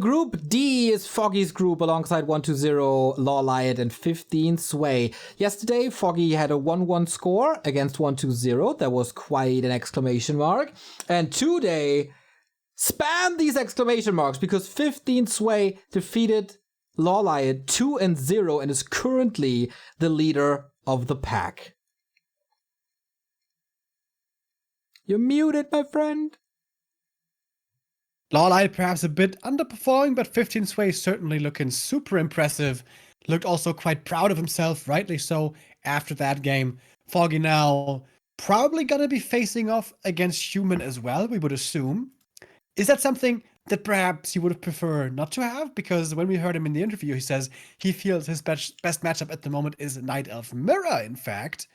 Group D is Foggy's group alongside 120, Lawlight, and 15 Sway. Yesterday, Foggy had a 1-1 score against 120. That was quite an exclamation mark. And today, spam these exclamation marks because 15 Sway defeated Lawlight 2-0 and is currently the leader of the pack. You're muted, my friend. Lawlight perhaps a bit underperforming, but 15 Sway certainly looking super impressive. Looked also quite proud of himself, rightly so, after that game. Foggy now probably gonna be facing off against Human as well, we would assume. Is that something that perhaps he would prefer not to have? Because when we heard him in the interview, he says he feels his best matchup at the moment is Night Elf Mirror, in fact.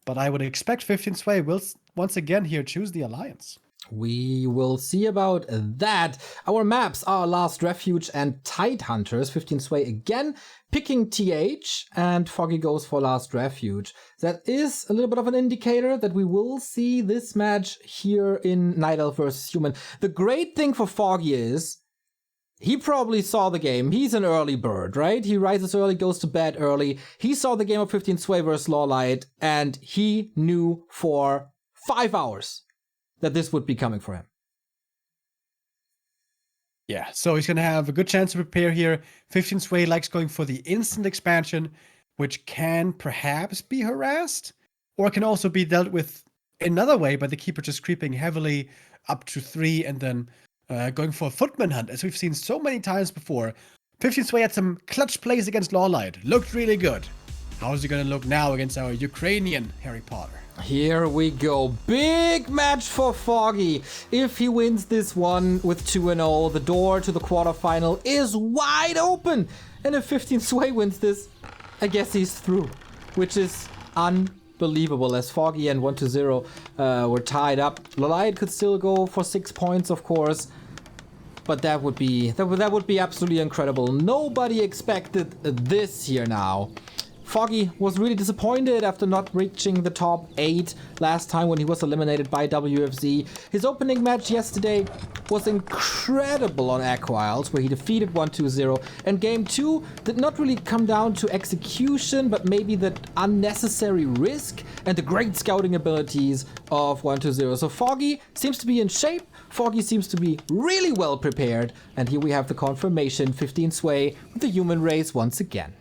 But I would expect 15 Sway will once again here choose the Alliance. We will see about that. Our maps are Last Refuge and Tidehunters. 15 Sway again picking TH, and Foggy goes for Last Refuge. That is a little bit of an indicator that we will see this match here in Night Elf versus Human. The great thing for Foggy is he probably saw the game. He's an early bird, right? He rises early, goes to bed early. He saw the game of 15 Sway versus Lawlight, and he knew for 5 hours that this would be coming for him. Yeah, so he's going to have a good chance to prepare here. 15 Sway likes going for the instant expansion, which can perhaps be harassed, or can also be dealt with another way by the keeper just creeping heavily up to 3 and then going for a footman hunt, as we've seen so many times before. 15 Sway had some clutch plays against Lawlight. Looked really good. How's he going to look now against our Ukrainian Harry Potter? Here we go. Big match for Foggy. If he wins this one with 2-0, the door to the quarterfinal is wide open. And if 15 Sway wins this, I guess he's through, which is unbelievable, as Foggy and 120 were tied up. Lawlight could still go for 6 points, of course, but that would be absolutely incredible. Nobody expected this here now. Foggy was really disappointed after not reaching the top 8 last time when he was eliminated by WFZ. His opening match yesterday was incredible on Echo Isles, where he defeated 120, and game 2 did not really come down to execution, but maybe the unnecessary risk and the great scouting abilities of 120. So Foggy seems to be in shape, Foggy seems to be really well prepared, and here we have the confirmation, 15 Sway with the human race once again.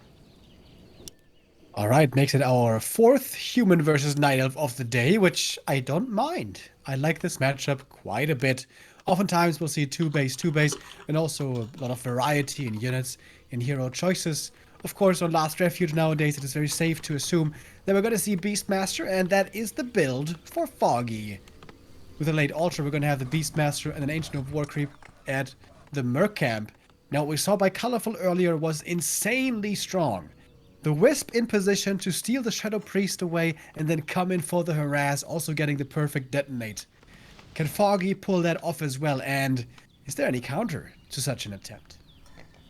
All right, makes it our 4th Human versus Night Elf of the day, which I don't mind. I like this matchup quite a bit. Oftentimes we'll see 2-base, and also a lot of variety in units, in hero choices. Of course, on Last Refuge nowadays, it is very safe to assume that we're going to see Beastmaster, and that is the build for Foggy. With a late Ultra, we're going to have the Beastmaster and an Ancient of War creep at the Merc Camp. Now, what we saw by Colorful earlier was insanely strong. The Wisp in position to steal the Shadow Priest away and then come in for the harass, also getting the perfect detonate. Can Foggy pull that off as well? And is there any counter to such an attempt?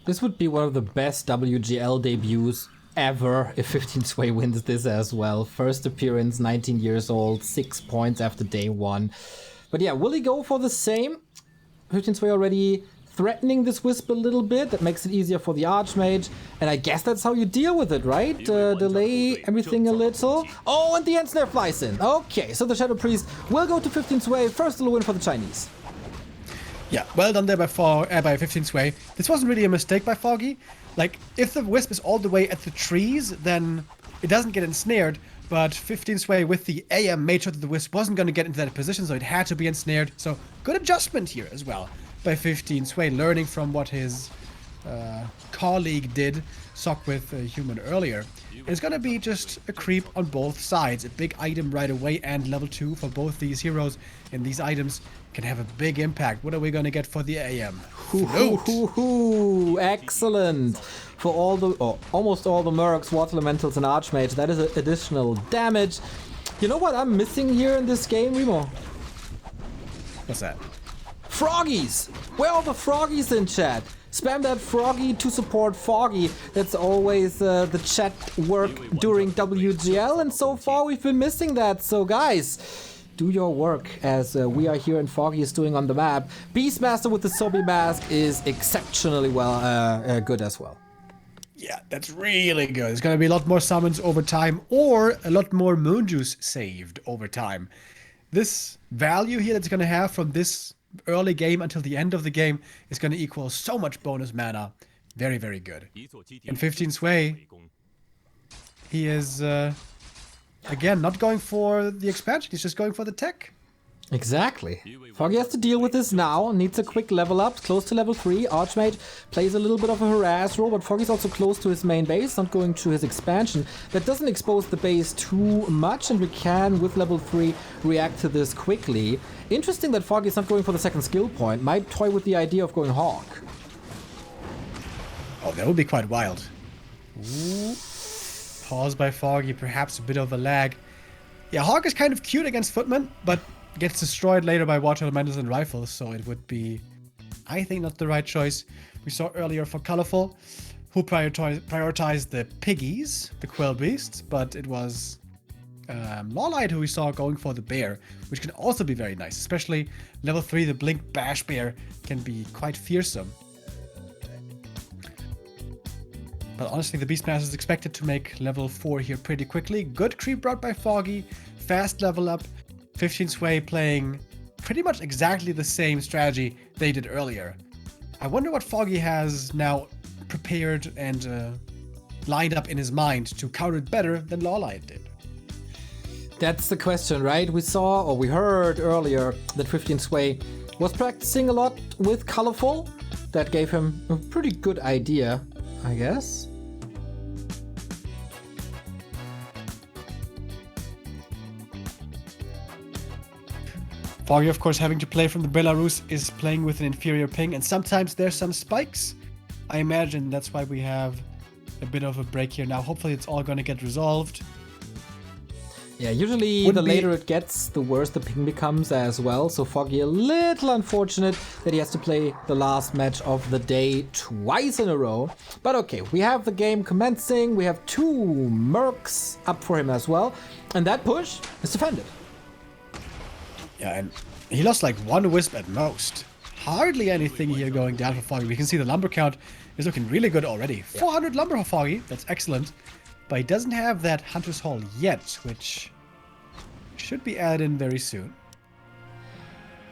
This would be one of the best WGL debuts ever if 15 Sway wins this as well. First appearance, 19 years old, 6 points after day 1. But yeah, will he go for the same? 15 Sway already threatening this Wisp a little bit. That makes it easier for the Archmage. And I guess that's how you deal with it, right? Delay everything a little. Oh, and the Ensnare flies in. Okay, so the Shadow Priest will go to 15 Sway. First little win for the Chinese. Yeah, well done there by 15 Sway. This wasn't really a mistake by Foggy. Like, if the Wisp is all the way at the trees, then it doesn't get ensnared. But 15 Sway with the AM made sure that the Wisp wasn't going to get into that position, so it had to be ensnared. So, good adjustment here as well by 15 Sway, learning from what his colleague did, Sock with Human earlier. And it's going to be just a creep on both sides. A big item right away and level 2 for both these heroes. And these items can have a big impact. What are we going to get for the AM? Excellent. For all the, almost all the Mercs, Water Elementals, and Archmage, that is additional damage. You know what I'm missing here in this game, Remo? What's that? Froggies! Where are the Froggies in chat? Spam that Froggy to support Foggy. That's always the chat work during WGL, and so far we've been missing that. So guys, do your work as we are here and Foggy is doing on the map. Beastmaster with the zombie mask is exceptionally good as well. Yeah, that's really good. There's going to be a lot more summons over time, or a lot more moon juice saved over time. This value here that's going to have from this early game until the end of the game is going to equal so much bonus mana. Very, very good. In 15 Sway, he is, again, not going for the expansion. He's just going for the tech. Exactly. Foggy has to deal with this now, needs a quick level up, close to level 3. Archmage plays a little bit of a harass role, but Foggy's also close to his main base, not going to his expansion. That doesn't expose the base too much, and we can, with level 3, react to this quickly. Interesting that Foggy's not going for the second skill point. Might toy with the idea of going Hawk. Oh, that would be quite wild. Ooh. Pause by Foggy, perhaps a bit of a lag. Yeah, Hawk is kind of cute against Footman, but gets destroyed later by water elementals and rifles, so it would be, I think, not the right choice. We saw earlier for Colorful, who prioritized the piggies, the quail beasts, but it was Lawlight who we saw going for the bear, which can also be very nice, especially level 3, the Blink Bash bear can be quite fearsome. But honestly, the Beastmaster is expected to make level 4 here pretty quickly. Good creep brought by Foggy, fast level up. 15 Sway playing pretty much exactly the same strategy they did earlier. I wonder what Foggy has now prepared and lined up in his mind to counter it better than Lawlight did. That's the question, right? We saw, or we heard earlier, that 15 Sway was practicing a lot with Colorful. That gave him a pretty good idea, I guess. Foggy, of course, having to play from the Belarus is playing with an inferior ping, and sometimes there's some spikes. I imagine that's why we have a bit of a break here now. Hopefully it's all going to get resolved. Yeah, usually the later it gets, the worse the ping becomes as well. So Foggy a little unfortunate that he has to play the last match of the day twice in a row. But okay, we have the game commencing. We have 2 mercs up for him as well. And that push is defended. Yeah, and he lost like 1 wisp at most. Hardly anything here going down for Foggy. We can see the lumber count is looking really good already. 400 lumber for Foggy, that's excellent. But he doesn't have that Hunter's Hall yet, which should be added in very soon.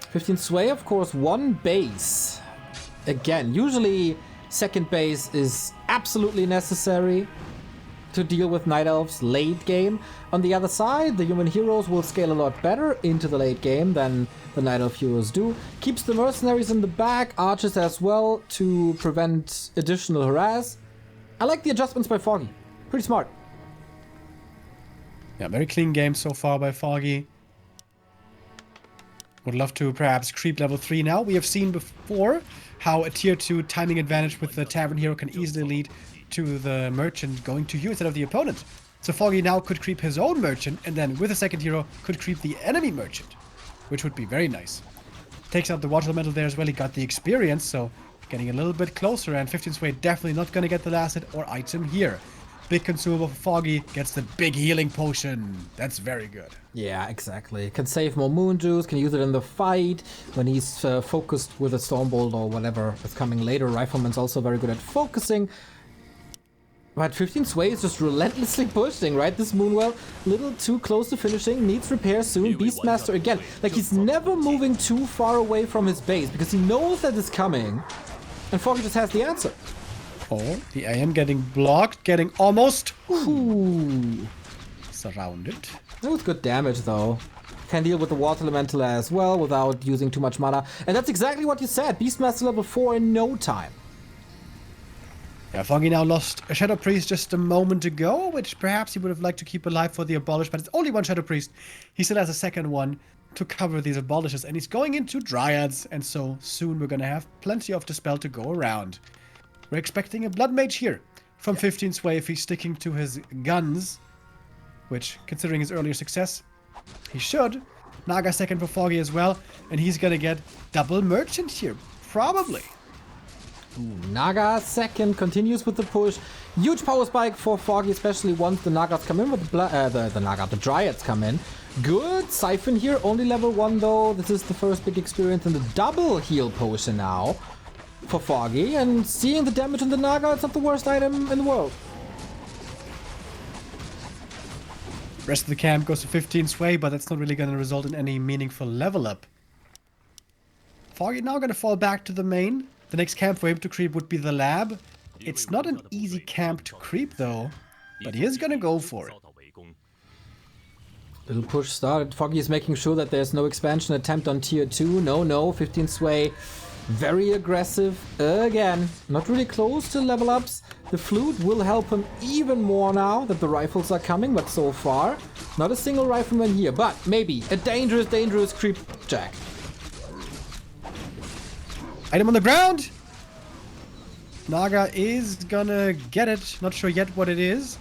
15 Sway, of course, 1 base. Again, usually second base is absolutely necessary to deal with Night Elves late game. On the other side, the human heroes will scale a lot better into the late game than the Night Elf heroes do. Keeps the mercenaries in the back, archers as well, to prevent additional harass. I like the adjustments by Foggy. Pretty smart. Yeah, very clean game so far by Foggy. Would love to perhaps creep level 3 now. We have seen before how a tier 2 timing advantage with the Tavern Hero can easily lead to the merchant going to you instead of the opponent. So Foggy now could creep his own merchant, and then with a second hero could creep the enemy merchant, which would be very nice. Takes out the water elemental there as well. He got the experience, so getting a little bit closer, and 15 Sway definitely not going to get the last hit or item here. Big consumable for Foggy, gets the big healing potion. That's very good. Yeah, exactly. Can save more moon juice, can use it in the fight when he's focused with a Stormbolt or whatever is coming later. Rifleman's also very good at focusing. But 15 Sway is just relentlessly pushing, right? This Moonwell, little too close to finishing, needs repair soon. Beastmaster again, like he's never moving too far away from his base because he knows that it's coming. And Foggy just has the answer. Oh, the AM getting blocked, getting almost surrounded. That was good damage though. Can deal with the water elemental as well without using too much mana. And that's exactly what you said. Beastmaster level 4 in no time. Yeah, Foggy now lost a Shadow Priest just a moment ago, which perhaps he would have liked to keep alive for the Abolish, but it's only 1 Shadow Priest. He still has a second one to cover these Abolishes, and he's going into Dryads, and so soon we're going to have plenty of Dispel to go around. We're expecting a Blood Mage here from 15 Sway if he's sticking to his guns, which, considering his earlier success, he should. Naga second for Foggy as well, and he's going to get double Merchant here, probably. Naga second, continues with the push. Huge power spike for Foggy, especially once the Nagas come in with the Dryads come in Good siphon here, only level 1 though. This is the first big experience in the double heal potion now for Foggy. And seeing the damage on the Naga, it's not the worst item in the world. Rest of the camp goes to 15 sway, but that's not really going to result in any meaningful level up. Foggy now going to fall back to the main. The next camp for him to creep would be the lab. It's not an easy camp to creep though, but he is going to go for it. Little push started. Foggy is making sure that there's no expansion attempt on tier 2. No, 15 sway. Very aggressive again. Not really close to level ups. The flute will help him even more now that the rifles are coming, but so far, not a single rifleman here. But maybe a dangerous creep jack. Item on the ground! Naga is gonna get it. Not sure yet what it is.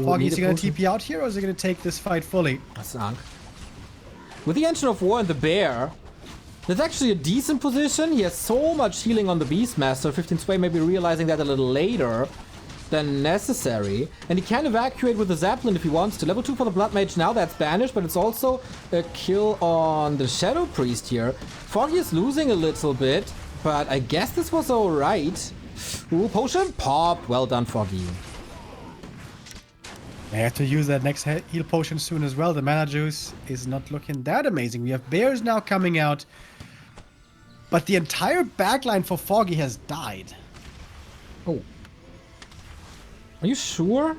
Foggy, is he gonna TP out here, or is he gonna take this fight fully? That's Ankh. With the Engine of War and the Bear, that's actually a decent position. He has so much healing on the Beastmaster. 15 sway maybe realizing that a little later than necessary. And he can evacuate with the Zeppelin if he wants to. Level 2 for the Blood Mage now, that's banished, but it's also a kill on the Shadow Priest here. Foggy is losing a little bit, but I guess this was alright. Ooh, potion pop. Well done, Foggy. I have to use that next heal potion soon as well. The mana juice is not looking that amazing. We have bears now coming out. But the entire backline for Foggy has died. Oh. Are you sure?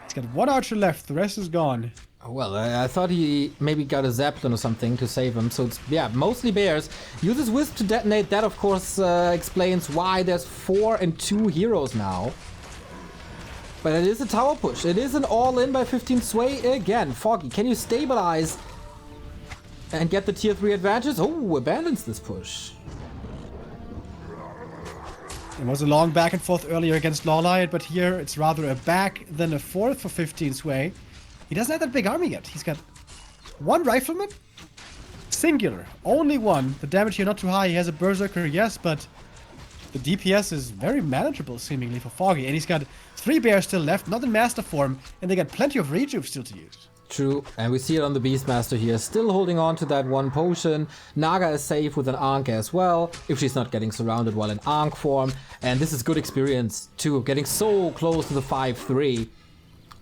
He's got one archer left. The rest is gone. Oh, well, I thought he maybe got a Zeppelin or something to save him. So it's, yeah, mostly bears. Uses Wisp to detonate. That, of course, explains why there's 4 and 2 heroes now. But it is a tower push. It is an all-in by 15 sway again. Foggy, can you stabilize and get the tier 3 advantage? Oh, abandons this push. It was a long back and forth earlier against Lawlight, but here it's rather a back than a forth for 15 sway. He doesn't have that big army yet. He's got one rifleman. Singular. Only one. The damage here not too high. He has a berserker, yes, but the DPS is very manageable seemingly for Foggy. And he's got 3 bears still left, not in master form, and they got plenty of rejuve still to use. True, and we see it on the Beastmaster here, still holding on to that one potion. Naga is safe with an Ankh as well, if she's not getting surrounded while in Ankh form. And this is good experience too, getting so close to the 5-3.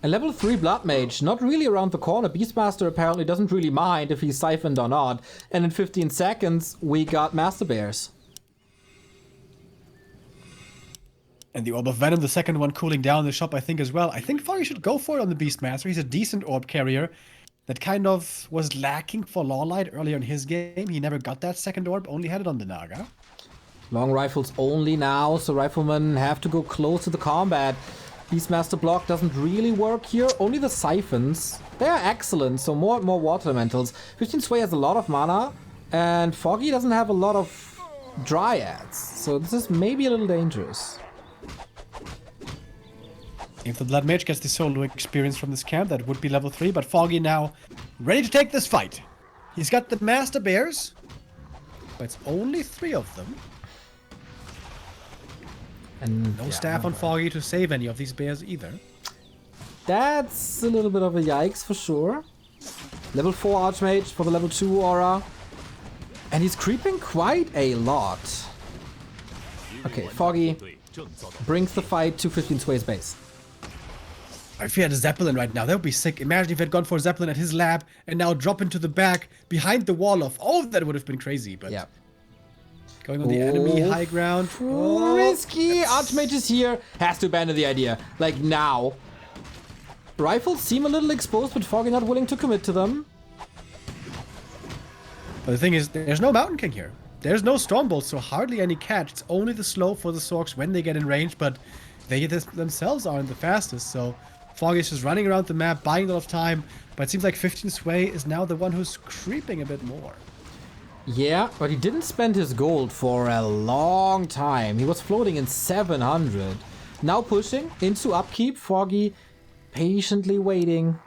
And level 3 Blood Mage, not really around the corner. Beastmaster apparently doesn't really mind if he's siphoned or not. And in 15 seconds, we got Master Bears. And the Orb of Venom, the second one cooling down the shop, I think, as well. I think Foggy should go for it on the Beastmaster. He's a decent orb carrier that kind of was lacking for Lawlight earlier in his game. He never got that second orb, only had it on the Naga. Long rifles only now, so riflemen have to go close to the combat. Beastmaster block doesn't really work here. Only the siphons. They are excellent, so more and more water elementals. 15 sway has a lot of mana, and Foggy doesn't have a lot of dryads. So this is maybe a little dangerous. If the Blood Mage gets the solo experience from this camp, that would be level 3. But Foggy now ready to take this fight. He's got the Master Bears, but it's only 3 of them. And no staff on Foggy to save any of these bears either. That's a little bit of a yikes for sure. Level 4 Archmage for the level 2 aura. And he's creeping quite a lot. Okay, Foggy brings the fight to 15 sway's base. If he had a Zeppelin right now, that would be sick. Imagine if he had gone for a Zeppelin at his lab and now drop into the back behind the wall of... Oh, that would have been crazy, but... Yeah. Going on the enemy high ground. Risky! Archmage is here. Has to abandon the idea. Like, now. Rifles seem a little exposed, but Foggy not willing to commit to them. But the thing is, there's no Mountain King here. There's no Stormbolt, so hardly any catch. It's only the slow for the Sorks when they get in range, but they themselves aren't the fastest, so... Foggy is just running around the map, buying a lot of time, but it seems like 15 sway is now the one who's creeping a bit more. Yeah, but he didn't spend his gold for a long time. He was floating in 700. Now pushing into upkeep, Foggy patiently waiting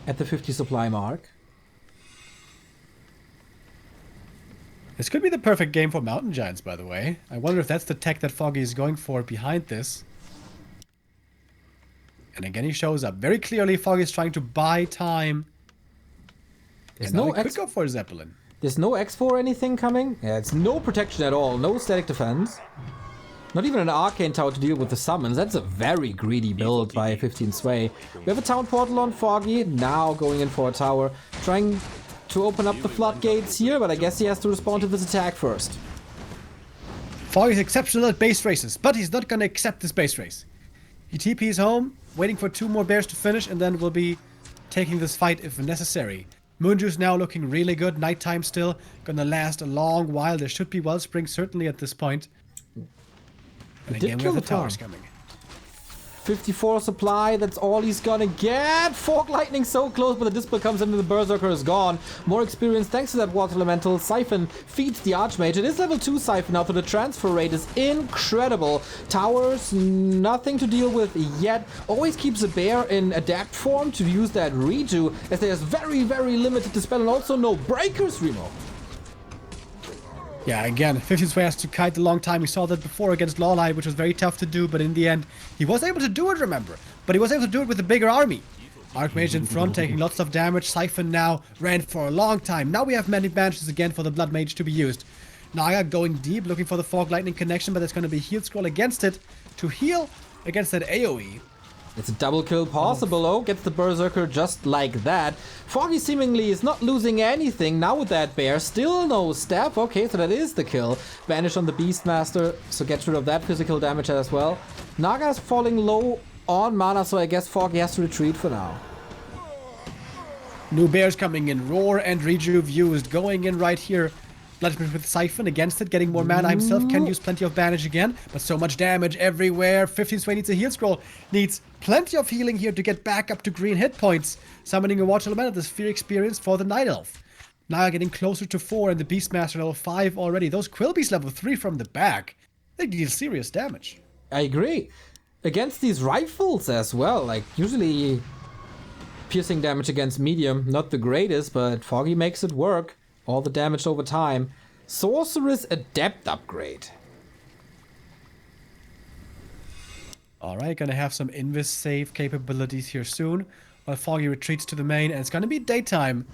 at the 50 supply mark. This could be the perfect game for Mountain Giants, by the way. I wonder if that's the tech that Foggy is going for behind this. And again, he shows up. Very clearly, Foggy is trying to buy time There's And now no we could go for a Zeppelin. There's no X4 or anything coming? Yeah, it's no protection at all. No static defense. Not even an Arcane Tower to deal with the summons. That's a very greedy build by 15 Sway. We have a Town Portal on Foggy. Now going in for a tower. Trying to open up the floodgates here, but I guess he has to respond to this attack first. Foggy's exceptional at base races, but he's not going to accept this base race. He TP's home, waiting for 2 more bears to finish, and then will be taking this fight if necessary. Moonjuice now looking really good. Nighttime still gonna last a long while. There should be Wellspring certainly at this point. And again, we have the towers coming. 54 supply, that's all he's gonna get. Fork Lightning so close, but the Dispel comes in and the Berserker is gone. More experience thanks to that Water Elemental. Siphon feeds the Archmage. It is level 2 Siphon now, so the transfer rate is incredible. Towers, nothing to deal with yet. Always keeps a bear in Adapt form to use that redo, as there's very, very limited Dispel and also no breakers, Remo. Yeah, again, 15 Sway has to kite a long time. We saw that before against Lawleye, which was very tough to do, but in the end, he was able to do it, remember. But he was able to do it with a bigger army. Archmage in front, taking lots of damage. Siphon now ran for a long time. Now we have many banishes again for the Blood Mage to be used. Naga going deep, looking for the Fog Lightning connection, but there's going to be Heal Scroll against it to heal against that AoE. It's a double kill possible, oh, gets the Berserker just like that. Foggy seemingly is not losing anything now with that bear, still no step. Okay, so that is the kill. Banish on the Beastmaster, so gets rid of that physical damage as well. Naga's falling low on mana, so I guess Foggy has to retreat for now. New bears coming in, Roar and Rejuve used, going in right here. Bloodmage with Siphon against it, getting more mana himself, can use plenty of Banish again, but so much damage everywhere. 15 Sway needs a Heal Scroll, needs plenty of healing here to get back up to green hit points. Summoning a Water Elemental, this Fear experience for the Night Elf. Now getting closer to 4 and the Beastmaster level 5 already. Those Quilbies level 3 from the back, they deal serious damage. I agree. Against these rifles as well, like usually piercing damage against medium, not the greatest, but Foggy makes it work. All the damage over time. Sorceress Adept upgrade. Alright, gonna have some Invis save capabilities here soon. While Foggy retreats to the main, and it's gonna be daytime.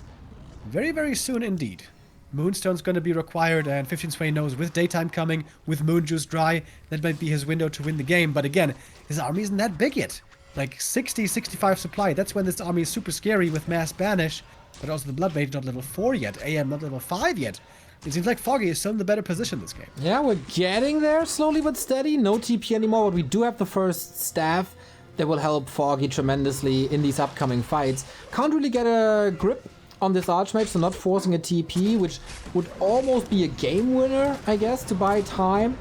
Very, very soon indeed. Moonstone's gonna be required, and 15 Sway knows with daytime coming, with Moonjuice dry, that might be his window to win the game. But again, his army isn't that big yet. Like 60, 65 supply. That's when this army is super scary with Mass Banish. But also the Blood Mage not level 4 yet, AM not level 5 yet. It seems like Foggy is still in the better position this game. Yeah, we're getting there slowly but steady. No TP anymore, but we do have the first staff that will help Foggy tremendously in these upcoming fights. Can't really get a grip on this Archmage, so not forcing a TP, which would almost be a game winner, I guess, to buy time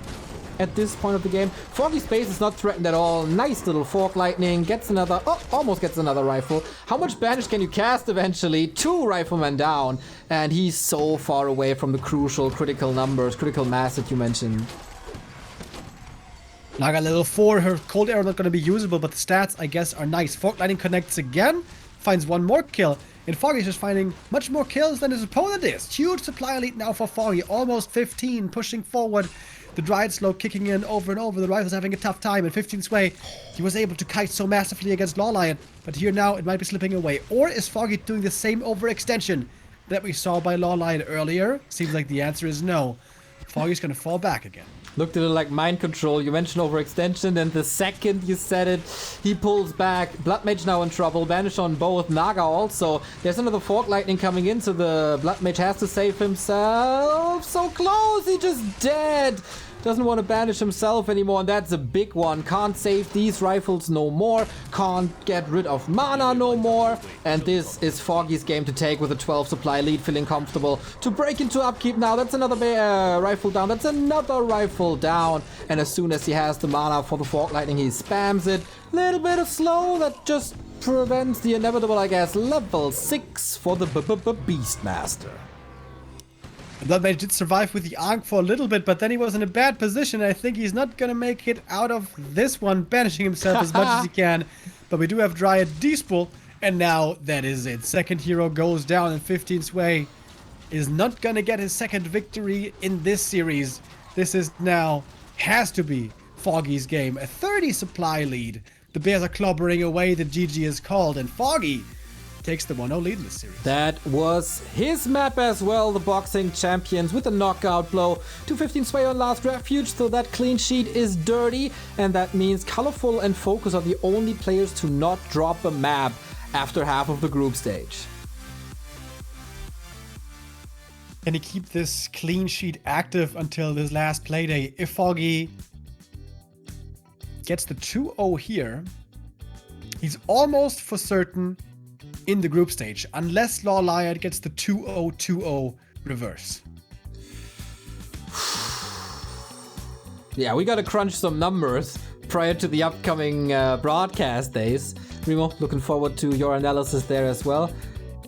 at this point of the game. Foggy's base is not threatened at all. Nice little Fork Lightning. Gets another... Oh, almost gets another rifle. How much Banish can you cast eventually? 2 riflemen down. And he's so far away from the crucial critical numbers, critical mass that you mentioned. Naga level 4. Her Cold Arrow not going to be usable, but the stats, I guess, are nice. Fork Lightning connects again. Finds 1 more kill. And Foggy's just finding much more kills than his opponent is. Huge supply lead now for Foggy. Almost 15, pushing forward. The Dryad Slow kicking in over and over. The rifle's having a tough time. And 15 Sway, he was able to kite so massively against Lawlion. But here now, it might be slipping away. Or is Foggy doing the same overextension that we saw by Lawlion earlier? Seems like the answer is no. Foggy's gonna fall back again. Looked at it like mind control. You mentioned overextension, and the second you said it, he pulls back. Blood Mage now in trouble. Banish on both. Naga also. There's another Fork Lightning coming in, so the Blood Mage has to save himself. So close, he just dead. Doesn't want to banish himself anymore, and that's a big one. Can't save these rifles no more. Can't get rid of mana no more. And this is Foggy's game to take with a 12 supply lead, feeling comfortable to break into upkeep now. That's another rifle down. That's another rifle down. And as soon as he has the mana for the Fork Lightning, he spams it. Little bit of slow that just prevents the inevitable, I guess. Level 6 for the Beastmaster. The Blood Mage did survive with the Ankh for a little bit, but then he was in a bad position. I think he's not gonna make it out of this one, banishing himself as much as he can. But we do have Dryad Despool, and now that is it. Second hero goes down, and 15 Sway is not gonna get his second victory in this series. This is now, has to be, Foggy's game. A 30 supply lead. The Bears are clobbering away, the GG is called, and Foggy takes the 1-0 lead in this series. That was his map as well, the boxing champions, with a knockout blow to 15 Sway on Last Refuge, so that clean sheet is dirty, and that means Colorful and Focus are the only players to not drop a map after half of the group stage. Can he keep this clean sheet active until this last playday? If Foggy gets the 2-0 here, he's almost for certain in the group stage, unless Lawliad gets the 2-0-2-0 reverse. Yeah, we gotta crunch some numbers prior to the upcoming broadcast days. Remo, looking forward to your analysis there as well.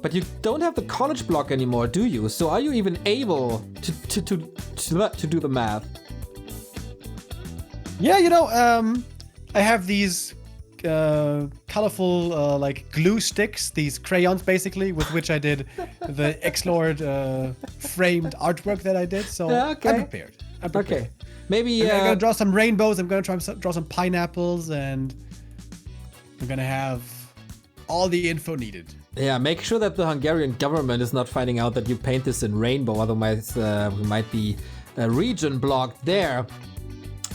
But you don't have the college block anymore, do you? So are you even able to do the math? Yeah, I have these colorful like glue sticks, these crayons basically, with which I did the X-Lord framed artwork that I did. So yeah, okay. I'm prepared. Okay, maybe I'm gonna draw some rainbows. I'm gonna try to draw some pineapples, and I'm gonna have all the info needed. Yeah, make sure that the Hungarian government is not finding out that you paint this in rainbow, otherwise we might be region blocked there.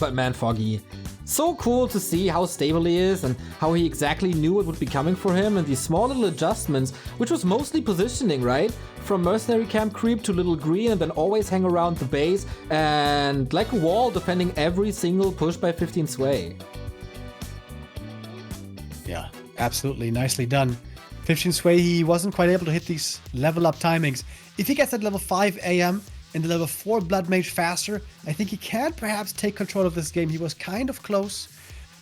But man, Foggy, so cool to see how stable he is and how he exactly knew what would be coming for him, and these small little adjustments, which was mostly positioning, right? From mercenary camp creep to little green, and then always hang around the base and like a wall defending every single push by 15 Sway. Yeah, absolutely nicely done. 15 Sway, he wasn't quite able to hit these level up timings. If he gets at level 5 AM and the level 4 Blood Mage faster, I think he can perhaps take control of this game. He was kind of close,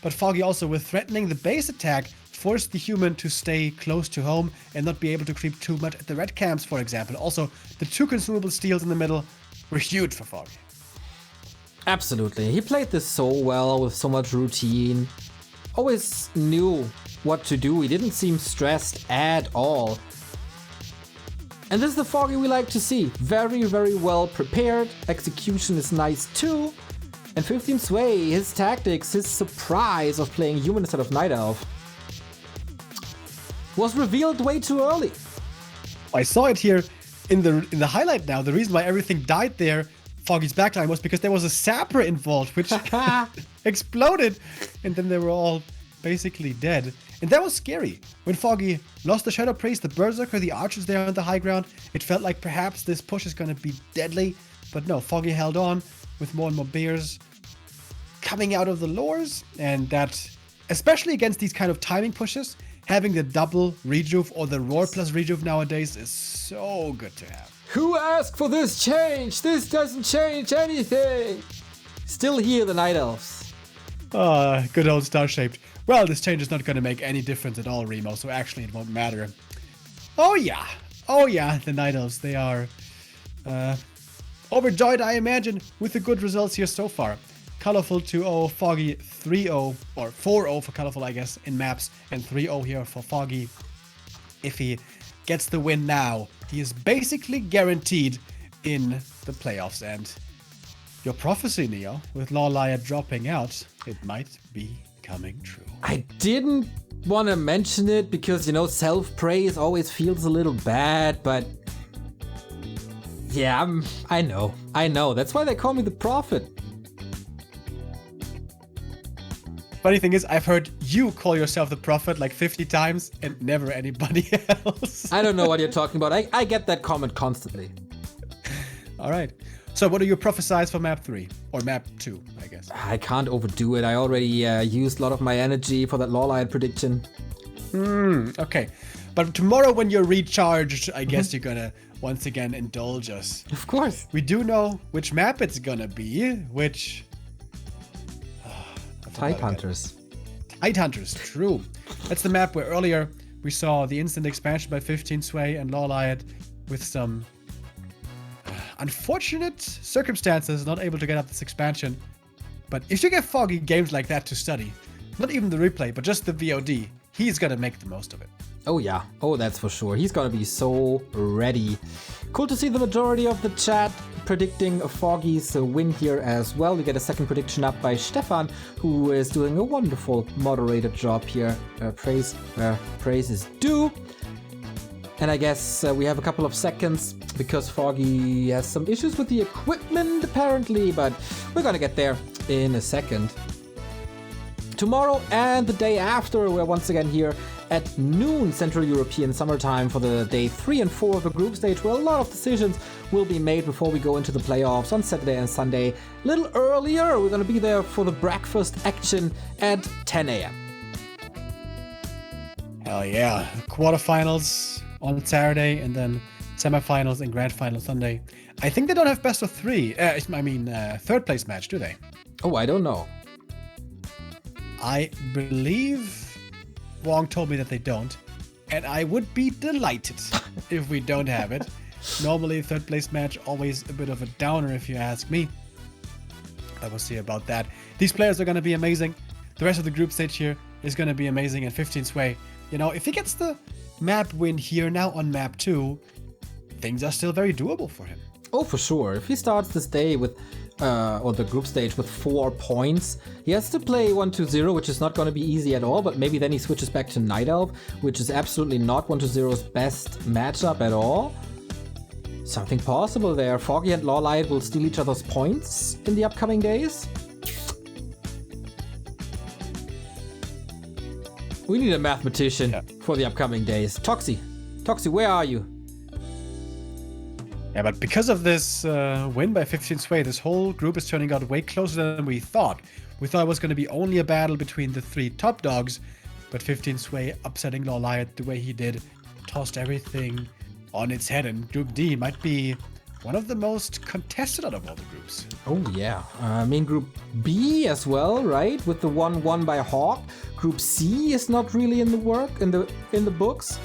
but Foggy also, with threatening the base attack, forced the human to stay close to home and not be able to creep too much at the red camps, for example. Also, the 2 consumable steals in the middle were huge for Foggy. Absolutely. He played this so well with so much routine. Always knew what to do. He didn't seem stressed at all. And this is the Foggy we like to see. Very, very well prepared. Execution is nice too. And 15 Sway, his tactics, his surprise of playing human instead of Night Elf was revealed way too early. I saw it here in the highlight now. The reason why everything died there, Foggy's backline, was because there was a sapper involved, which exploded, and then they were all basically dead. And that was scary. When Foggy lost the Shadow Priest, the Berserker, the archers there on the high ground, it felt like perhaps this push is going to be deadly. But no, Foggy held on with more and more bears coming out of the lores. And that, especially against these kind of timing pushes, having the double rejuve or the roar plus rejuve nowadays is so good to have. Who asked for this change? This doesn't change anything. Still here, the Night Elves. Good old star-shaped. Well, this change is not going to make any difference at all, Remo, so actually it won't matter. Oh yeah, the Night Elves, they are overjoyed, I imagine, with the good results here so far. Colorful 2-0, Foggy 3-0, or 4-0 for Colorful, I guess, in maps, and 3-0 here for Foggy. If he gets the win now, he is basically guaranteed in the playoffs. And your prophecy, Neo, with Lawliad dropping out, it might be coming true. I didn't want to mention it because, self-praise always feels a little bad, but yeah, I know. That's why they call me the prophet. Funny thing is, I've heard you call yourself the prophet like 50 times and never anybody else. I don't know what you're talking about. I get that comment constantly. All right. So what do you prophesize for map 3? Or map 2, I guess? I can't overdo it. I already used a lot of my energy for that Lawliad prediction. Okay. But tomorrow when you're recharged, I guess you're gonna once again indulge us. Of course. We do know which map it's gonna be, which... Tide Hunters. Tide Hunters, true. That's the map where earlier we saw the instant expansion by 15 Sway and Lawliad with some unfortunate circumstances, not able to get up this expansion. But if you get Foggy games like that to study, not even the replay, but just the VOD, he's gonna make the most of it. Oh yeah, that's for sure. He's gonna be so ready. Cool to see the majority of the chat predicting Foggy's win here as well. We get a second prediction up by Stefan, who is doing a wonderful moderated job here. Praise where praise is due. And I guess we have a couple of seconds because Foggy has some issues with the equipment apparently, but we're gonna get there in a second. Tomorrow and the day after, we're once again here at noon Central European Summer Time for the day 3 and 4 of the group stage, where a lot of decisions will be made before we go into the playoffs on Saturday and Sunday. A little earlier, we're gonna be there for the breakfast action at 10 a.m. Hell yeah. Quarterfinals on Saturday and then semifinals and grand final Sunday. I think they don't have best of three. Third place match, do they? Oh, I don't know. I believe Wong told me that they don't. And I would be delighted if we don't have it. Normally, third place match, always a bit of a downer if you ask me. But we'll see about that. These players are going to be amazing. The rest of the group stage here is going to be amazing. And 15 Sway, you know, if he gets the map win here now on map 2, things are still very doable for him. Oh, for sure. If he starts this day with, or the group stage with 4 points, he has to play 1-2-0, which is not going to be easy at all, but maybe then he switches back to Night Elf, which is absolutely not 1-2-0's best matchup at all. Something possible there. Foggy and Lawlight will steal each other's points in the upcoming days. We need a mathematician for the upcoming days. Toxie, where are you? Yeah, but because of this win by 15 Sway, this whole group is turning out way closer than we thought. We thought it was going to be only a battle between the 3 top dogs, but 15 Sway upsetting Lawlight the way he did, tossed everything on its head, and Group D might be one of the most contested out of all the groups. Oh yeah, I mean Group B as well, right? With the 1-1 by Hawk. Group C is not really in the books.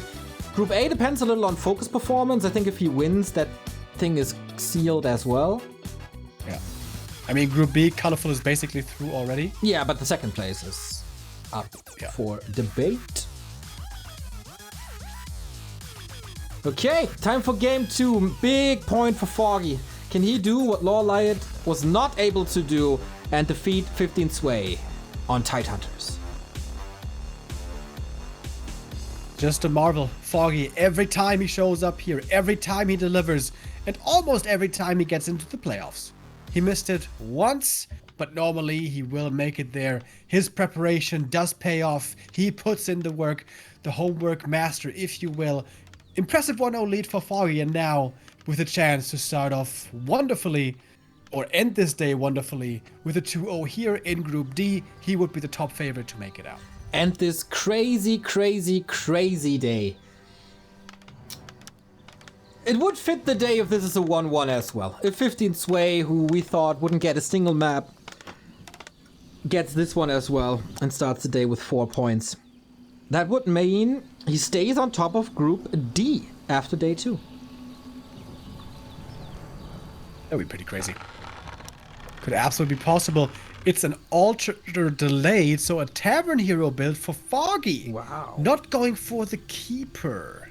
Group A depends a little on Focus performance. I think if he wins, that thing is sealed as well. Yeah, I mean Group B, Colorful is basically through already. Yeah, but the second place is up for debate. Okay, time for game 2. Big point for Foggy. Can he do what Lawlight was not able to do and defeat 15 Sway on Tidehunters? Just a marvel. Foggy, every time he shows up here, every time he delivers, and almost every time he gets into the playoffs. He missed it once, but normally he will make it there. His preparation does pay off. He puts in the work, the homework master, if you will. Impressive 1-0 lead for Foggy, and now with a chance to start off wonderfully, or end this day wonderfully, with a 2-0 here in Group D, he would be the top favorite to make it out. And this crazy, crazy, crazy day. It would fit the day if this is a 1-1 as well. If 15 Sway, who we thought wouldn't get a single map, gets this one as well and starts the day with 4 points. That would mean he stays on top of Group D after day 2. That'd be pretty crazy. Could absolutely be possible. It's an ultra delayed, so a Tavern Hero build for Foggy. Wow. Not going for the Keeper.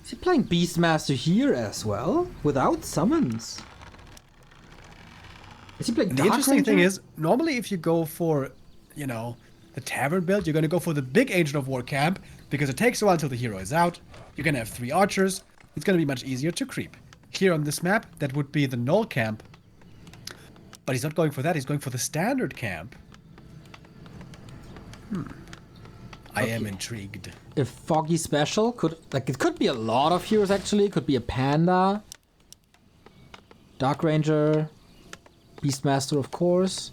Is he playing Beastmaster here as well? Without summons? Is he playing The Dark interesting Ranger? thing is, normally if you go for, you know, the Tavern build, you're going to go for the big Agent of War camp, because it takes a while until the hero is out. You're going to have 3 archers. It's going to be much easier to creep. Here on this map, that would be the Null camp. But he's not going for that, he's going for the Standard camp. I am intrigued. If Foggy special could, like, it could be a lot of heroes actually. It could be a Panda, Dark Ranger, Beastmaster, of course.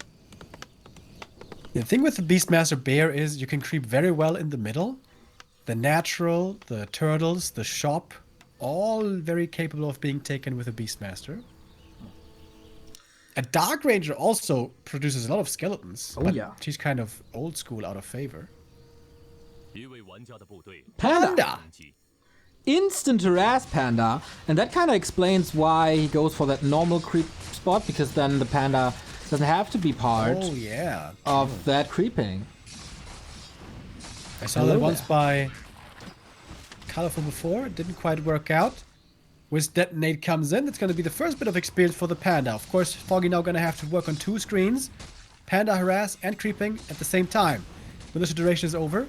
The thing with the Beastmaster Bear is you can creep very well in the middle. The natural, the turtles, the shop, all very capable of being taken with a Beastmaster. A Dark Ranger also produces a lot of skeletons. Oh yeah. She's kind of old school, out of favor. Panda! Instant harass Panda, and that kind of explains why he goes for that normal creep spot, because then the Panda doesn't have to be part of that creeping. I saw that once by Colorful before, it didn't quite work out. With Detonate comes in, it's going to be the first bit of experience for the Panda. Of course, Foggy now going to have to work on 2 screens. Panda harass and creeping at the same time. When this duration is over,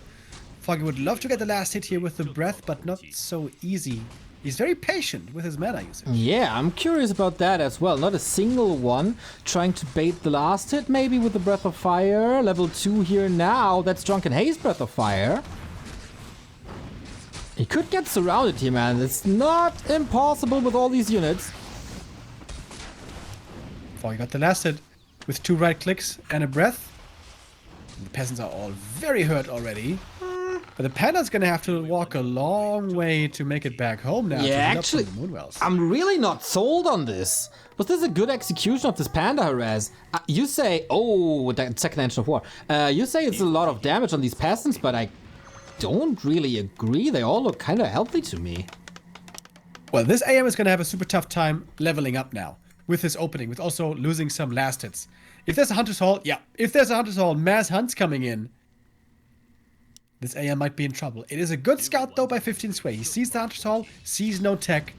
Foggy would love to get the last hit here with the breath, but not so easy. He's very patient with his mana usage. Yeah, I'm curious about that as well. Not a single one. Trying to bait the last hit, maybe with the Breath of Fire. Level 2 here now. That's Drunken Haze Breath of Fire. He could get surrounded here, man. It's not impossible with all these units. Foggy got the last hit with 2 right clicks and a breath. The peasants are all very hurt already. But the panda's gonna have to walk a long way to make it back home now. Yeah, actually, I'm really not sold on this. Was this a good execution of this panda harass? You say, oh, that second engine of war. You say it's a lot of damage on these peasants, but I don't really agree. They all look kind of healthy to me. Well, this AM is gonna have a super tough time leveling up now with this opening, with also losing some last hits. If there's a Hunter's Hall, if there's a Hunter's Hall, mass hunts coming in, this AM might be in trouble. It is a good scout, though, by 15 Sway. He sees the Hunter's Hall, sees no tech.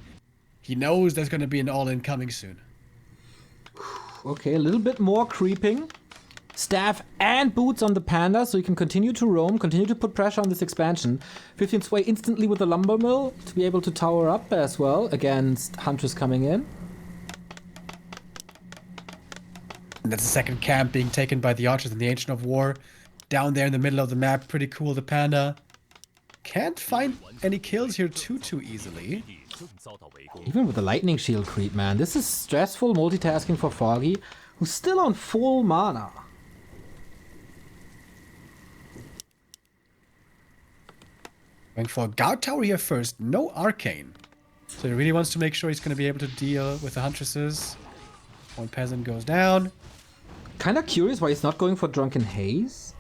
He knows there's going to be an all-in coming soon. Okay, a little bit more creeping. Staff and boots on the panda, so he can continue to roam, continue to put pressure on this expansion. 15 Sway instantly with the lumber mill to be able to tower up as well against hunters coming in. And that's the second camp being taken by the archers in the Ancient of War. Down there in the middle of the map, pretty cool. The panda can't find any kills here too easily. Even with the lightning shield creep, man, this is stressful multitasking for Foggy, who's still on full mana. Going for a guard tower here first, no arcane. So he really wants to make sure he's going to be able to deal with the huntresses. One peasant goes down. Kinda curious why he's not going for Drunken Haze.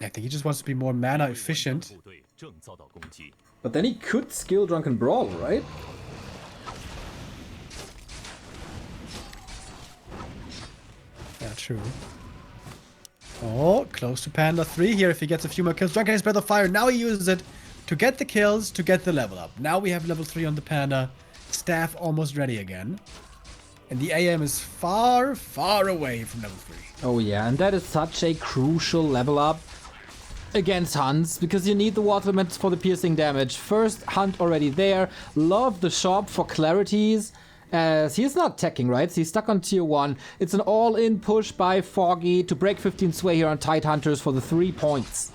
I think he just wants to be more mana efficient. But then he could skill Drunken Brawl, right? Yeah, true. Oh, close to Panda 3 here if he gets a few more kills. Drunken Haze Breath of Fire, now he uses it to get the kills, to get the level up. Now we have level 3 on the Panda. Staff almost ready again. And the AM is far, far away from level 3. Oh yeah, and that is such a crucial level up against hunts, because you need the water elements for the piercing damage. First hunt already there. Love the shop for clarities, as he is not teching, right? So he's stuck on tier 1. It's an all-in push by Foggy to break 15 Sway here on Tide Hunters for the 3 points.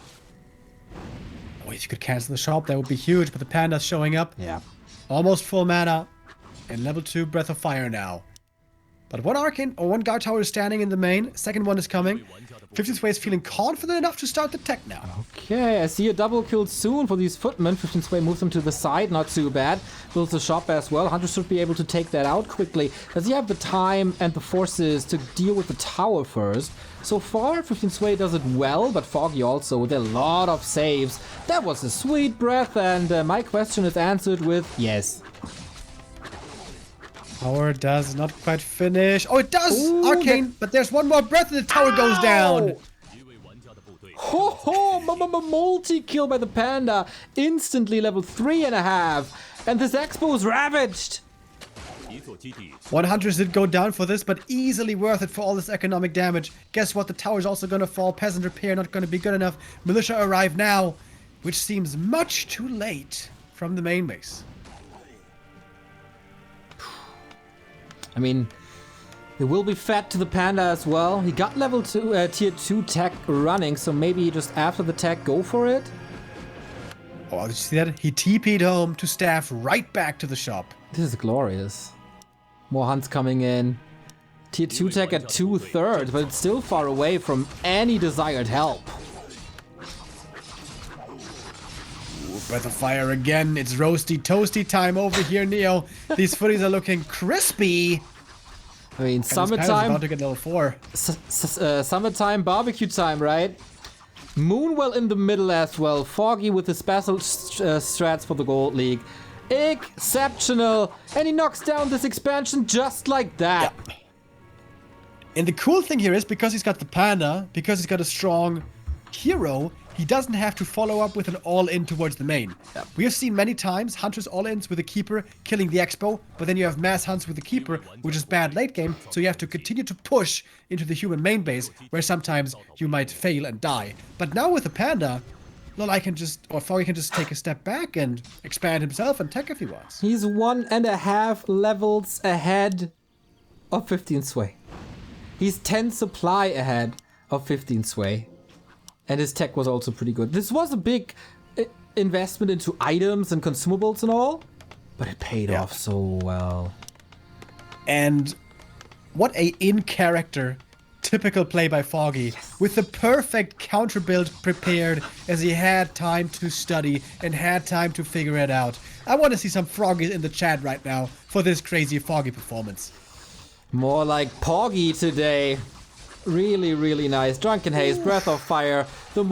Oh, if you could cancel the shop, that would be huge, but the Panda's showing up. Yeah. Almost full mana. And level 2 Breath of Fire now. But one arcane or one guard tower is standing in the main. Second one is coming. 15 Sway is feeling confident enough to start the tech now. Okay, I see a double kill soon for these footmen. 15 Sway moves them to the side, not too bad. Builds the shop as well. Hunter should be able to take that out quickly. Does he have the time and the forces to deal with the tower first? So far, 15 Sway does it well, but Foggy also with a lot of saves. That was a sweet breath, and my question is answered with yes. Tower does not quite finish. Oh, it does! Ooh, Arcane, but there's one more breath and the tower goes down. Ho ho! Multi-kill by the Panda. Instantly level 3.5. And this expo is ravaged. 100 did go down for this, but easily worth it for all this economic damage. Guess what? The tower's also gonna fall. Peasant repair not gonna be good enough. Militia arrive now, which seems much too late from the main base. I mean, it will be fed to the Panda as well. He got level 2, tier 2 tech running, so maybe just after the tech, go for it? Oh, did you see that? He TP'd home to staff right back to the shop. This is glorious. More hunts coming in. Tier 2 tech at 2/3, but it's still far away from any desired help. Breath of Fire again. It's roasty toasty time over here, Neo. These footies are looking crispy. I mean, And summertime. about to get level 4. Summertime barbecue time, right? Moonwell in the middle as well. Foggy with the special strats for the Gold League. Exceptional. And he knocks down this expansion just like that. And the cool thing here is, because he's got the Panda, because he's got a strong hero, he doesn't have to follow up with an all-in towards the main. Yep. We have seen many times Hunters all-ins with a Keeper killing the Expo, but then you have mass hunts with the Keeper, which is bad late game, so you have to continue to push into the human main base, where sometimes you might fail and die. But now with the Panda, Foggy can just take a step back and expand himself and tech if he wants. He's 1.5 levels ahead of 15 Sway. He's 10 supply ahead of 15 Sway. And his tech was also pretty good. This was a big investment into items and consumables and all, but it paid off so well. And what a in-character typical play by Foggy, with the perfect counter build prepared as he had time to study and had time to figure it out. I want to see some Froggies in the chat right now for this crazy Foggy performance. More like Poggy today. Really, really nice. Drunken Haze, Breath of Fire, the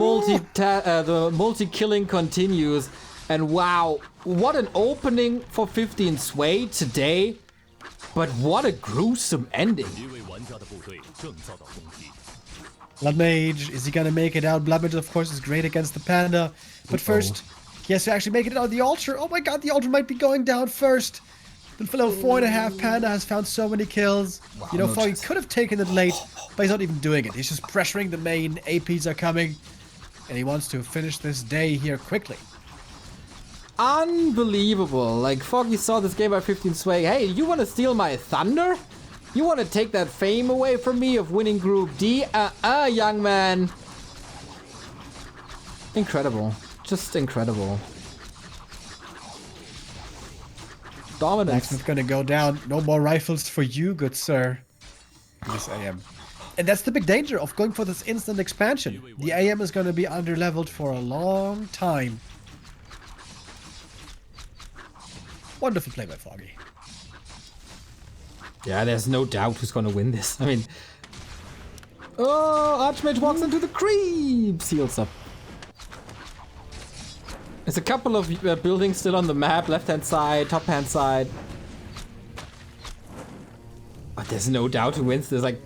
multi-killing continues. And wow, what an opening for 15 Sway today. But what a gruesome ending. Blood Mage, is he gonna make it out? Blood Mage, of course, is great against the Panda. But first, he has to actually make it out of the altar. Oh my god, the altar might be going down first. The level 4.5 Panda has found so many kills. Wow, you know, Foggy could have taken it late, but he's not even doing it. He's just pressuring the main. APs are coming. And he wants to finish this day here quickly. Unbelievable. Like, Foggy saw this game by 15 Sway. Hey, you want to steal my thunder? You want to take that fame away from me of winning Group D? Young man. Incredible. Just incredible. Dominance. Blacksmith gonna go down. No more rifles for you, good sir. Yes, I am. And that's the big danger of going for this instant expansion. The AM is gonna be under-leveled for a long time. Wonderful play by Foggy. Yeah, there's no doubt who's gonna win this. I mean... Oh, Archmage walks into the creep! Seals up. There's a couple of buildings still on the map, left-hand side, top-hand side. But there's no doubt who wins this. Like,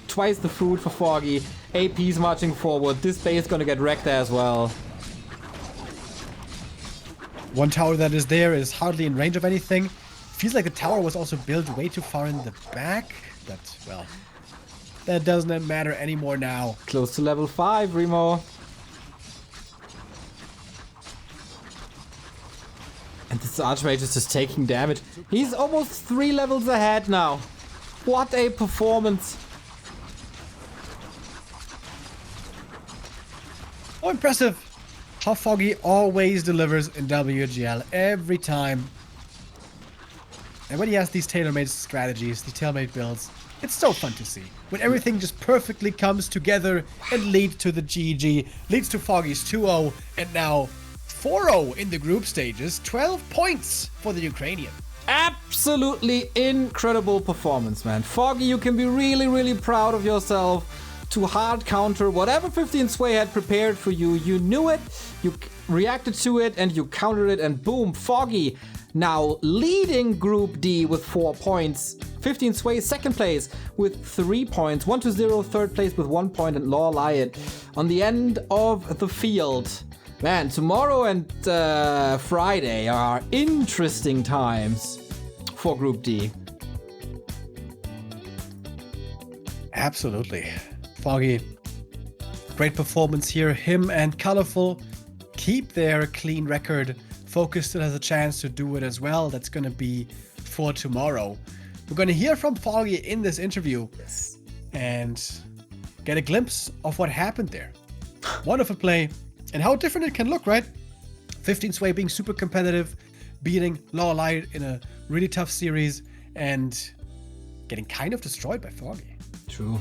twice the food for Foggy. AP's marching forward. This base is gonna get wrecked as well. One tower that is there is hardly in range of anything. Feels like the tower was also built way too far in the back. But, well, that doesn't matter anymore now. Close to level 5, Remo. And this Archmage is just taking damage. He's almost 3 levels ahead now. What a performance. Oh, impressive. How Foggy always delivers in WGL every time. And when he has these tailor-made strategies, these tailor-made builds, it's so fun to see. When everything just perfectly comes together and leads to the GG, leads to Foggy's 2-0, and now 4-0 in the group stages, 12 points for the Ukrainian. Absolutely incredible performance, man. Foggy, you can be really, really proud of yourself to hard counter whatever 15 Sway had prepared for you. You knew it, you reacted to it, and you countered it, and boom, Foggy now leading Group D with 4 points. 15 Sway second place with 3 points. 1-0 third place with 1 point, and Law Lyot on the end of the field. Man, tomorrow and Friday are interesting times for Group D. Absolutely. Foggy, great performance here. Him and Colorful keep their clean record. Focus still has a chance to do it as well. That's going to be for tomorrow. We're going to hear from Foggy in this interview and get a glimpse of what happened there. Wonderful play. And how different it can look, right? 15 Sway being super competitive, beating Law Light in a really tough series, and getting kind of destroyed by Foggy. True.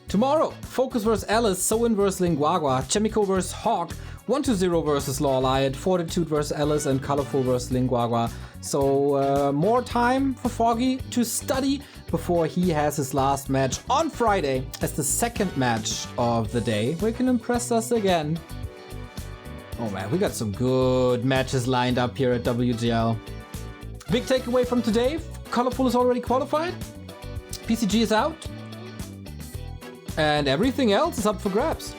Tomorrow, Focus vs Alice, Soin vs Linguagua, Chemico vs Hawk, 1-0 versus Law Liot, Fortitude vs Alice, and Colorful vs Linguagua. So more time for Foggy to study before he has his last match on Friday as the second match of the day, where he can impress us again. Oh man, we got some good matches lined up here at WGL. Big takeaway from today, Colorful is already qualified, PCG is out, and everything else is up for grabs.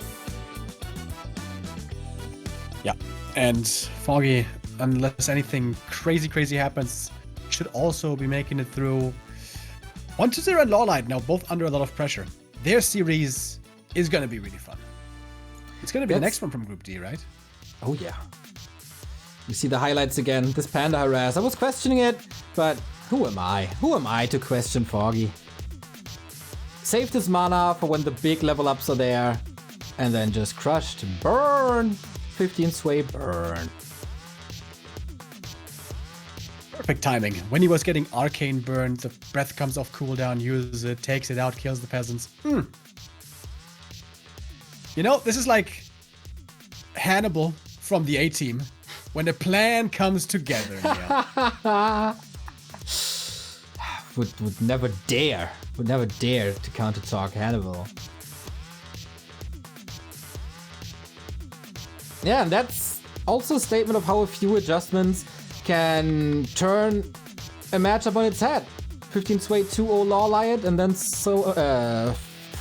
And Foggy, unless anything crazy happens, should also be making it through. 1-0 and Lawlight now both under a lot of pressure. Their series is going to be really fun. It's going to be the next one from Group D, right? Oh yeah. You see the highlights again. This Panda harass. I was questioning it, but who am I? Who am I to question Foggy? Saved his mana for when the big level ups are there, and then just crushed. Burn! 15 sway, burn. Perfect timing. When he was getting arcane burned, the breath comes off cooldown, uses it, takes it out, kills the peasants. You know, this is like Hannibal from the A-Team when the plan comes together. would never dare to counter talk Hannibal. Yeah, and that's also a statement of how a few adjustments can turn a matchup on its head. 15 sway 2-0 Lawlight, and then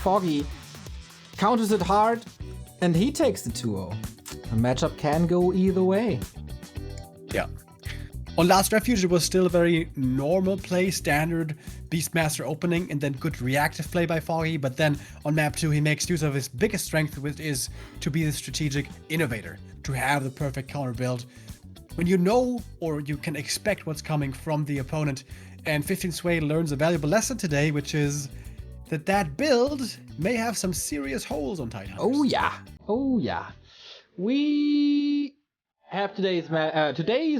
Foggy counters it hard, and he takes the 2-0. A matchup can go either way. Yeah. On Last Refuge, it was still a very normal play, standard Beastmaster opening, and then good reactive play by Foggy. But then on map 2, he makes use of his biggest strength, which is to be the strategic innovator, to have the perfect counter build when you know or you can expect what's coming from the opponent. And 15 Sway learns a valuable lesson today, which is that build may have some serious holes on Tidehunters. Oh yeah, oh yeah. We have today's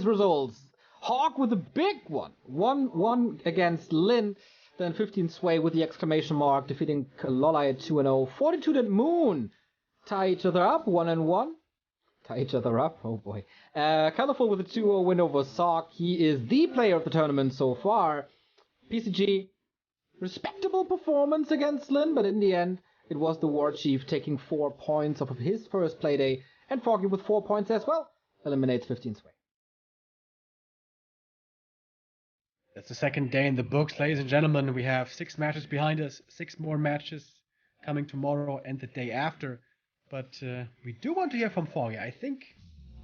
results. Hawk with a big one. 1-1 against Lin. Then 15 Sway with the exclamation mark, defeating Lolai at 2-0. Fortitude and Moon tie each other up, 1-1. Tie each other up, oh boy. Colorful with a 2-0 win over Sock. He is the player of the tournament so far. PCG, respectable performance against Lin, but in the end, it was the War Chief taking 4 points off of his first playday, and Foggy with 4 points as well eliminates 15 Sway. That's the second day in the books, ladies and gentlemen. We have 6 matches behind us, 6 more matches coming tomorrow and the day after. But we do want to hear from Foggy. I think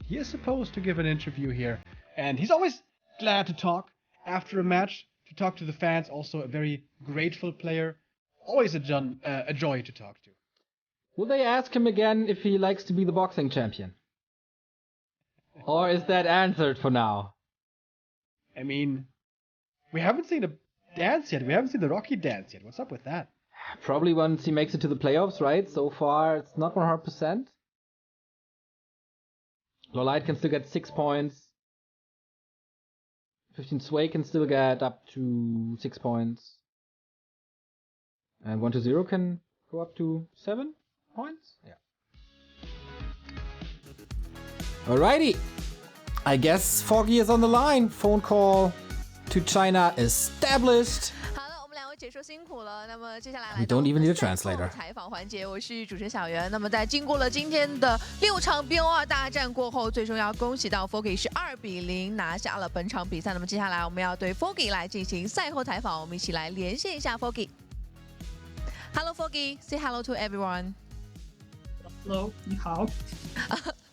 he is supposed to give an interview here. And he's always glad to talk after a match, to talk to the fans. Also a very grateful player. Always a joy to talk to. Will they ask him again if he likes to be the boxing champion? Or is that answered for now? I mean, we haven't seen a dance yet. We haven't seen the Rocky dance yet. What's up with that? Probably once he makes it to the playoffs, right? So far, it's not 100%. Lolite can still get 6 points. 15 Sway can still get up to 6 points. And 1-0 can go up to 7 points? Yeah. Alrighty. I guess Foggy is on the line. Phone call to China established. We don't even need a translator. 采访环节，我是主持人小袁。那么在经过了今天的6场 BO2 大战过后，最终要恭喜到 Foggy 是2-0拿下了本场比赛。那么接下来我们要对 Foggy 来进行赛后采访，我们一起来连线一下 Foggy。Hello Foggy, say hello to everyone. Hello， 你好。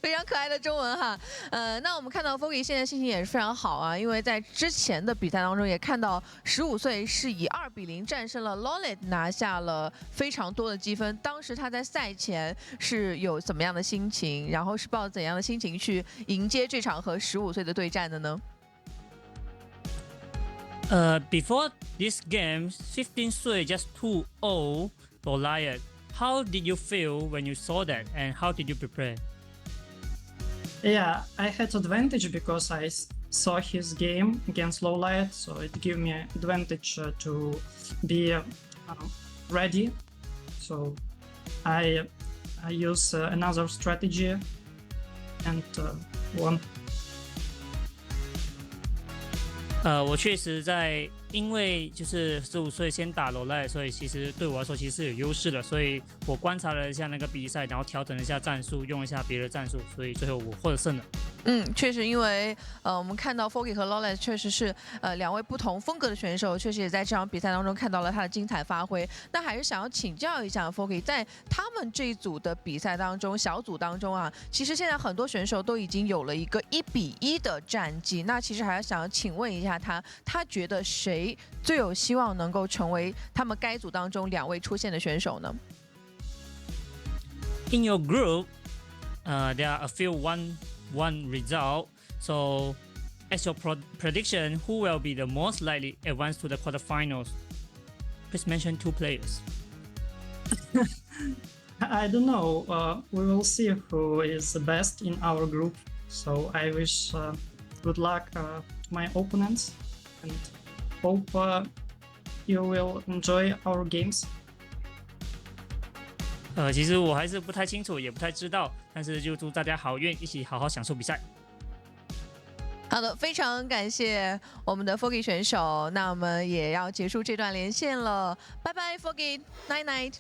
非常可爱的中文哈，那我们看到 Foggy 现在心情也是非常好啊，因为在之前的比赛当中也看到15岁是以2-0战胜了 Lollet， 拿下了非常多的积分。当时他在赛前是有怎么样的心情，然后是抱怎样的心情去迎接这场和15岁的对战的呢？Before this game, 15 岁 just 2-0 Lollet. How did you feel when you saw that, and how did you prepare? Yeah, I had advantage because I saw his game against Lowlight, so it gave me advantage to be ready. So I use another strategy and won. 我确实因为就是15岁先打罗赖，所以其实对我来说其实是有优势的，所以我观察了一下那个比赛，然后调整了一下战术，用一下别的战术，所以最后我获得胜了。确实，因为我们看到 Foggy 和 Lawless 确实是两位不同风格的选手，确实也在这场比赛当中看到了他的精彩发挥。那还是想要请教一下 Foggy， 在他们这一组的比赛当中，小组当中啊，其实现在很多选手都已经有了一个1-1的战绩。那其实还是想要请问一下他觉得谁最有希望能够成为他们该组当中2位出现的选手呢？ In your group, there are a few one result. So, as your prediction, who will be the most likely advance to the quarterfinals? Please mention 2 players. I don't know. We will see who is the best in our group. So I wish good luck to my opponents and hope you will enjoy our games. 其实我还是不太清楚，也不太知道，但是就祝大家好运，一起好好享受比赛。好的，非常感谢我们的 Foggy 选手，那我们也要结束这段连线了，拜拜 Foggy，night night。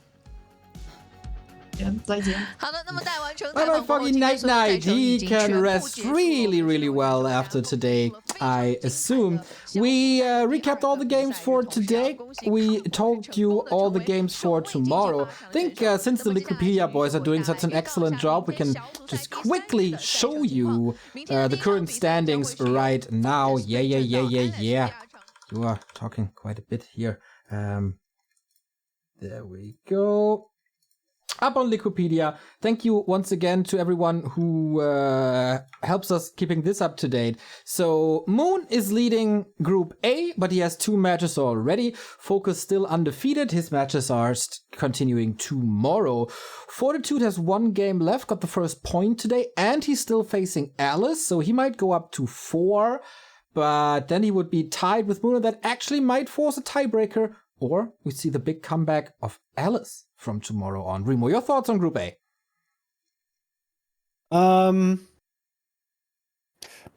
再见。好的，那么在完成 Bye bye, Foggy, night night. He can rest really, really well after today, I assume. We recapped all the games for today. We told you all the games for tomorrow. I think since the Liquipedia boys are doing such an excellent job, we can just quickly show you the current standings right now. Yeah. You are talking quite a bit here. There we go. Up on Liquipedia. Thank you once again to everyone who helps us keeping this up to date. So Moon is leading Group A, but he has 2 matches already. Focus still undefeated. His matches are continuing tomorrow. Fortitude has 1 game left, got the first point today, and he's still facing Alice, so he might go up to 4. But then he would be tied with Moon, and that actually might force a tiebreaker. Or we see the big comeback of Alice from tomorrow on. Remo, your thoughts on Group A?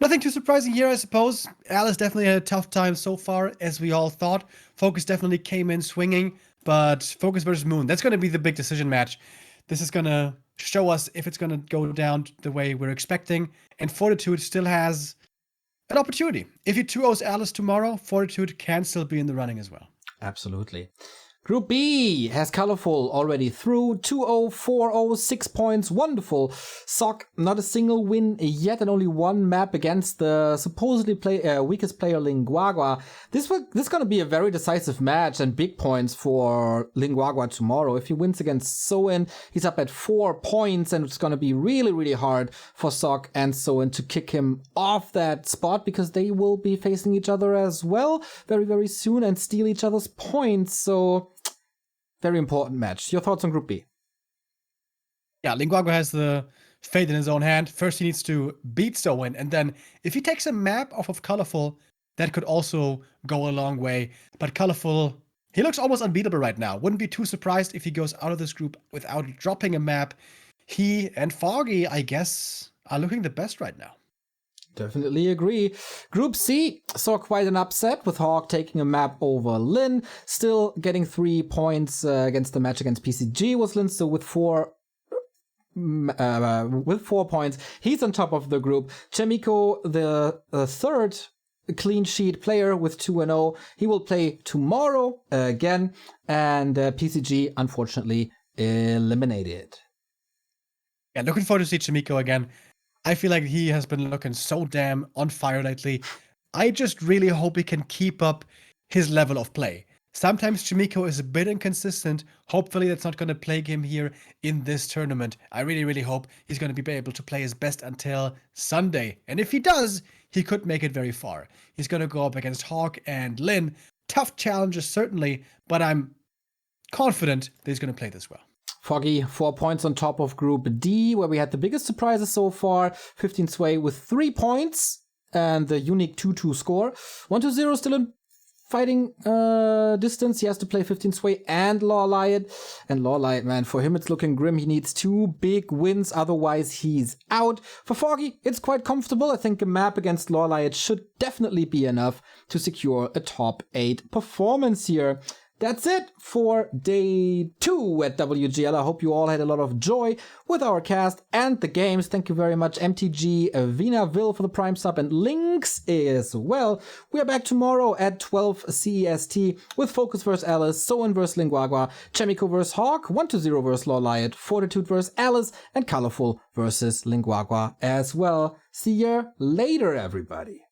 Nothing too surprising here, I suppose. Alice definitely had a tough time so far, as we all thought. Focus definitely came in swinging, but Focus versus Moon, that's going to be the big decision match. This is going to show us if it's going to go down the way we're expecting, and Fortitude still has an opportunity. If he 2-0s Alice tomorrow, Fortitude can still be in the running as well. Absolutely. Group B has Colorful already through. 2-0, 4-0, 6 points. Wonderful. Sock, not a single win yet, and only 1 map against the supposedly weakest player, Linguagua. This is going to be a very decisive match and big points for Linguagua tomorrow. If he wins against Soin, he's up at 4 points, and it's going to be really, really hard for Sock and Soin to kick him off that spot, because they will be facing each other as well very, very soon and steal each other's points. So very important match. Your thoughts on Group B? Yeah, Linguagua has the fate in his own hand. First, he needs to beat Soin, and then if he takes a map off of Colorful, that could also go a long way. But Colorful, he looks almost unbeatable right now. Wouldn't be too surprised if he goes out of this group without dropping a map. He and Foggy, I guess, are looking the best right now. Definitely agree. Group C saw quite an upset, with Hawk taking a map over Lin. Still getting 3 points against the match against PCG was Lin, so with 4 points, he's on top of the group. Chemico, the third clean sheet player with 2-0. He will play tomorrow again, and PCG unfortunately eliminated. Yeah, looking forward to see Chemico again. I feel like he has been looking so damn on fire lately. I just really hope he can keep up his level of play. Sometimes Chimico is a bit inconsistent. Hopefully that's not going to plague him here in this tournament. I really, really hope he's going to be able to play his best until Sunday. And if he does, he could make it very far. He's going to go up against Hawk and Lin. Tough challenges, certainly, but I'm confident that he's going to play this well. Foggy, 4 points on top of Group D, where we had the biggest surprises so far. 15 Sway with 3 points and the unique 2-2 score. 1-0 still in fighting distance. He has to play 15 Sway and Lawliot. And Lawliot, man, for him it's looking grim. He needs 2 big wins, otherwise he's out. For Foggy, it's quite comfortable. I think a map against Lawliot should definitely be enough to secure a top 8 performance here. That's it for day 2 at WGL. I hope you all had a lot of joy with our cast and the games. Thank you very much, MTG, Vinaville for the Prime sub, and Lynx as well. We are back tomorrow at 12 CEST with Focus vs. Alice, Soen vs. Linguagua, Chemico vs. Hawk, 1-0 vs. Lawliot, Fortitude vs. Alice, and Colorful vs. Linguagua as well. See you later, everybody.